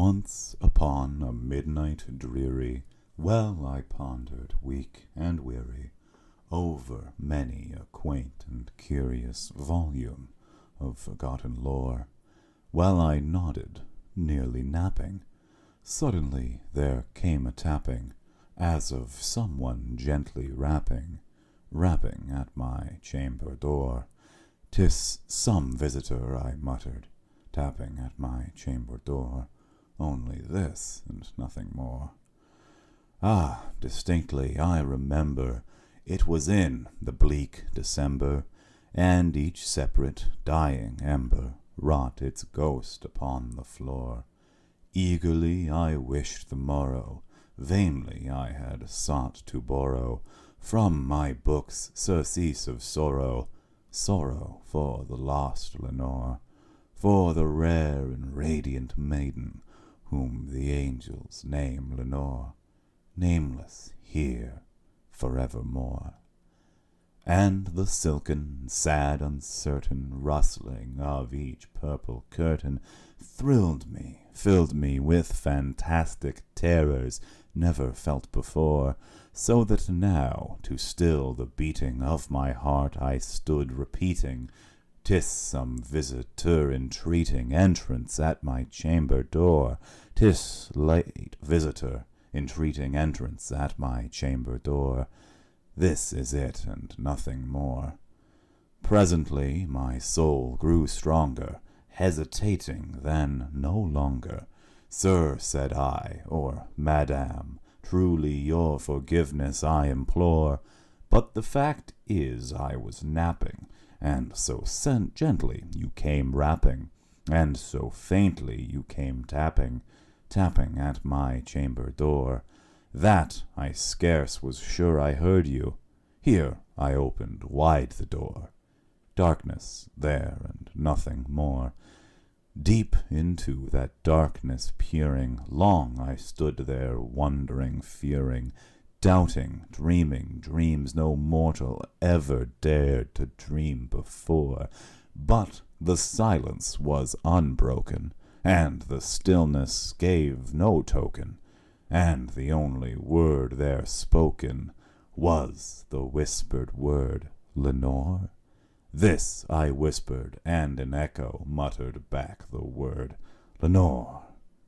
Once upon a midnight dreary, well I pondered, weak and weary, over many a quaint and curious volume of forgotten lore. While I nodded, nearly napping, suddenly there came a tapping, as of someone gently rapping at my chamber door. "'Tis some visitor," I muttered, tapping at my chamber door. Only this, and nothing more. Ah, distinctly I remember, it was in the bleak December, and each separate dying ember wrought its ghost upon the floor. Eagerly I wished the morrow, vainly I had sought to borrow from my books surcease of sorrow, sorrow for the lost Lenore, for the rare and radiant maiden whom the angels name Lenore, nameless here forevermore. And the silken, sad, uncertain rustling of each purple curtain thrilled me, filled me with fantastic terrors never felt before, so that now, to still the beating of my heart, I stood repeating, "'Tis some visitor entreating entrance at my chamber door. 'Tis late visitor entreating entrance at my chamber door. This is it, and nothing more." Presently my soul grew stronger, hesitating then no longer. "Sir," said I, or "Madam, truly your forgiveness I implore, but the fact is I was napping, and so gently you came rapping, and so faintly you came tapping at my chamber door, that I scarce was sure I heard you. Here I opened wide the door. Darkness there, and nothing more. Deep into that darkness peering, long I stood there, wondering, fearing, doubting, dreaming dreams no mortal ever dared to dream before. But the silence was unbroken, and the stillness gave no token, and the only word there spoken was the whispered word, "Lenore?" This I whispered, and an echo muttered back the word, "Lenore,"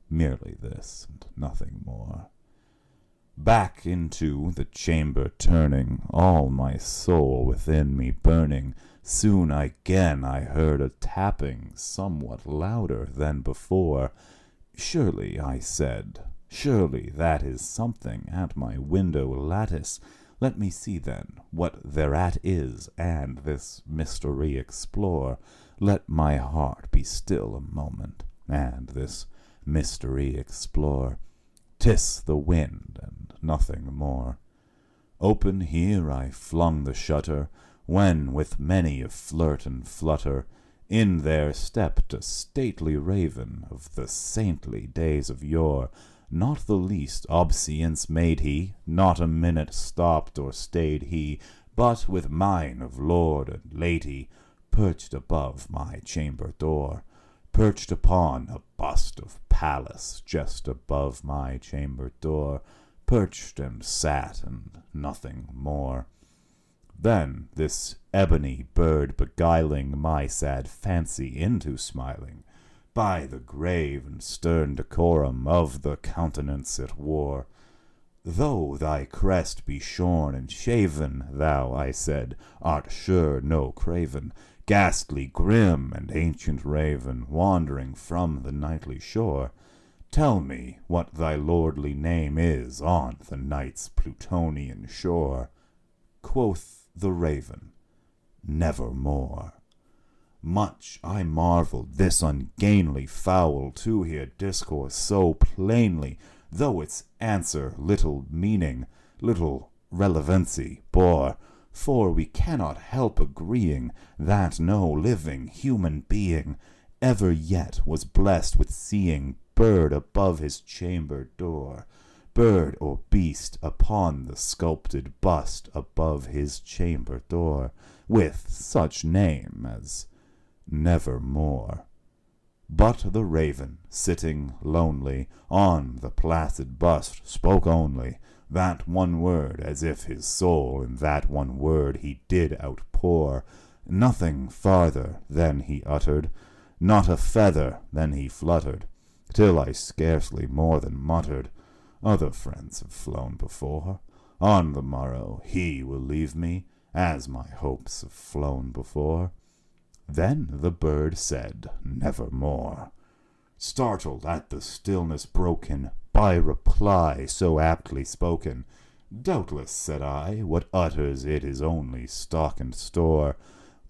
merely this, and nothing more. Back into the chamber turning, all my soul within me burning, soon again I heard a tapping somewhat louder than before. "Surely," I said, "surely that is something at my window lattice. Let me see then what thereat is, and this mystery explore. Let my heart be still a moment, and this mystery explore. 'Tis the wind, and nothing more." Open here I flung the shutter, when with many a flirt and flutter in there stepped a stately raven of the saintly days of yore. Not the least obeisance made he, not a minute stopped or stayed he, but with mien of lord and lady perched above my chamber door, perched upon a bust of Pallas just above my chamber door, perched and sat, and nothing more. Then this ebony bird beguiling my sad fancy into smiling, by the grave and stern decorum of the countenance it wore. "Though thy crest be shorn and shaven, thou," I said, "art sure no craven, ghastly, grim, and ancient raven, wandering from the nightly shore. Tell me what thy lordly name is on the night's Plutonian shore." Quoth the raven, "Nevermore." Much I marvelled this ungainly fowl to hear discourse so plainly, though its answer little meaning, little relevancy bore, for we cannot help agreeing that no living human being ever yet was blessed with seeing bird above his chamber door, bird or beast upon the sculpted bust above his chamber door, with such name as Nevermore. But the raven, sitting lonely on the placid bust, spoke only that one word, as if his soul in that one word he did outpour. Nothing farther than he uttered, not a feather than he fluttered, till I scarcely more than muttered, Other friends have flown before. On the morrow he will leave me, as my hopes have flown before. Then the bird said, Nevermore. Startled at the stillness broken by reply so aptly spoken, Doubtless, said I, what utters it is only stock and store,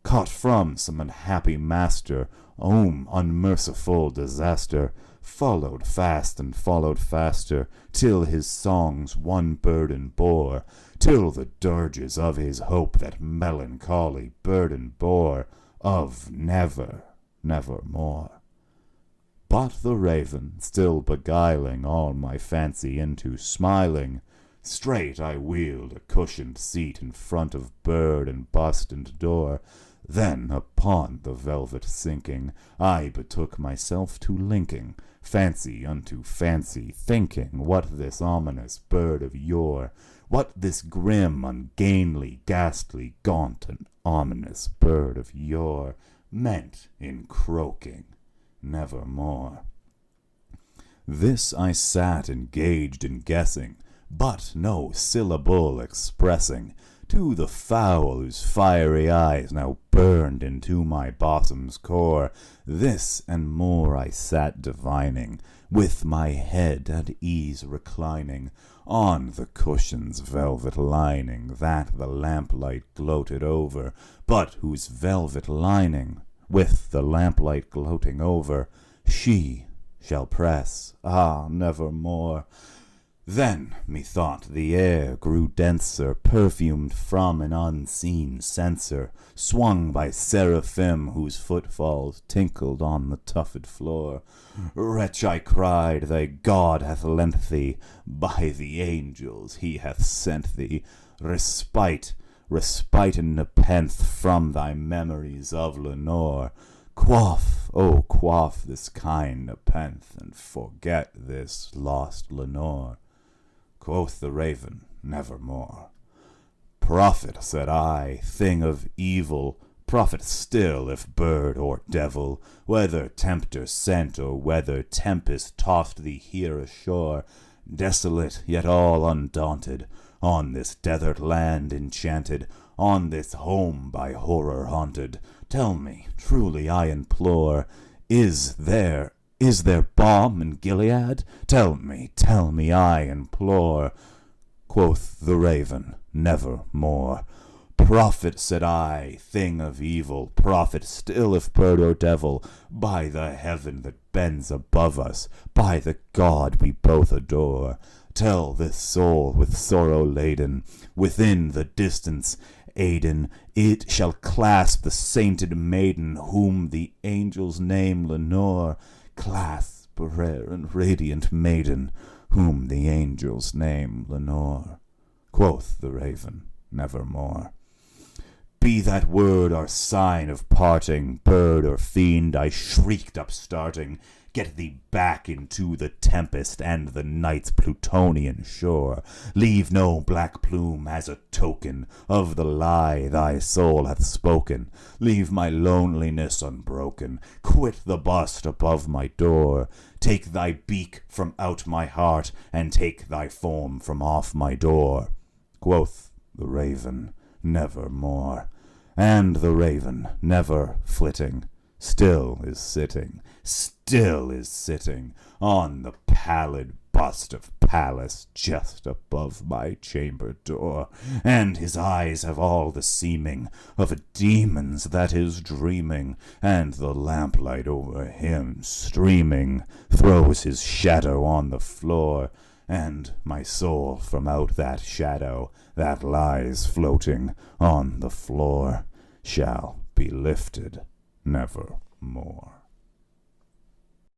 caught from some unhappy master, whom unmerciful disaster followed fast and followed faster, till his songs one burden bore, till the dirges of his hope that melancholy burden bore, of never, nevermore. But the raven, still beguiling all my fancy into smiling, straight I wheeled a cushioned seat in front of bird and bust and door. Then upon the velvet sinking, I betook myself to linking fancy unto fancy, thinking what this ominous bird of yore, what this grim, ungainly, ghastly, gaunt, and ominous bird of yore meant in croaking nevermore. This I sat engaged in guessing, but no syllable expressing, to the fowl whose fiery eyes now burned into my bottom's core. This and more I sat divining, with my head at ease reclining on the cushion's velvet lining, that the lamplight gloated over, but whose velvet lining, with the lamplight gloating over, she shall press, nevermore. Then, methought, the air grew denser, perfumed from an unseen censer, swung by seraphim whose footfalls tinkled on the tufted floor. Wretch, I cried, thy God hath lent thee, by the angels he hath sent thee, respite and nepenthe from thy memories of Lenore. Quaff, oh quaff this kind nepenthe, and forget this lost Lenore. Quoth the raven, Nevermore. Prophet, said I, thing of evil, prophet still, if bird or devil, whether tempter sent or whether tempest tossed thee here ashore, desolate yet all undaunted, on this desert land enchanted, on this home by horror haunted, tell me, truly I implore, is there balm in Gilead? Tell me, I implore. Quoth the raven, Nevermore. Prophet, said I, thing of evil, prophet still, if bird or devil, by the heaven that bends above us, by the God we both adore, tell this soul with sorrow laden, within the distance Aden, it shall clasp the sainted maiden, whom the angels name Lenore. Clasp, rare and radiant maiden, whom the angels name Lenore. Quoth the raven, Nevermore. Be that word our sign of parting, bird or fiend, I shrieked upstarting, get thee back into the tempest and the night's Plutonian shore. Leave no black plume as a token of the lie thy soul hath spoken. Leave my loneliness unbroken. Quit the bust above my door. Take thy beak from out my heart, and take thy form from off my door. Quoth the raven, Nevermore. And the raven, never flitting, still is sitting on the pallid bust of Pallas just above my chamber door, and his eyes have all the seeming of a demon's that is dreaming, and the lamplight over him streaming throws his shadow on the floor, and my soul from out that shadow that lies floating on the floor shall be lifted nevermore.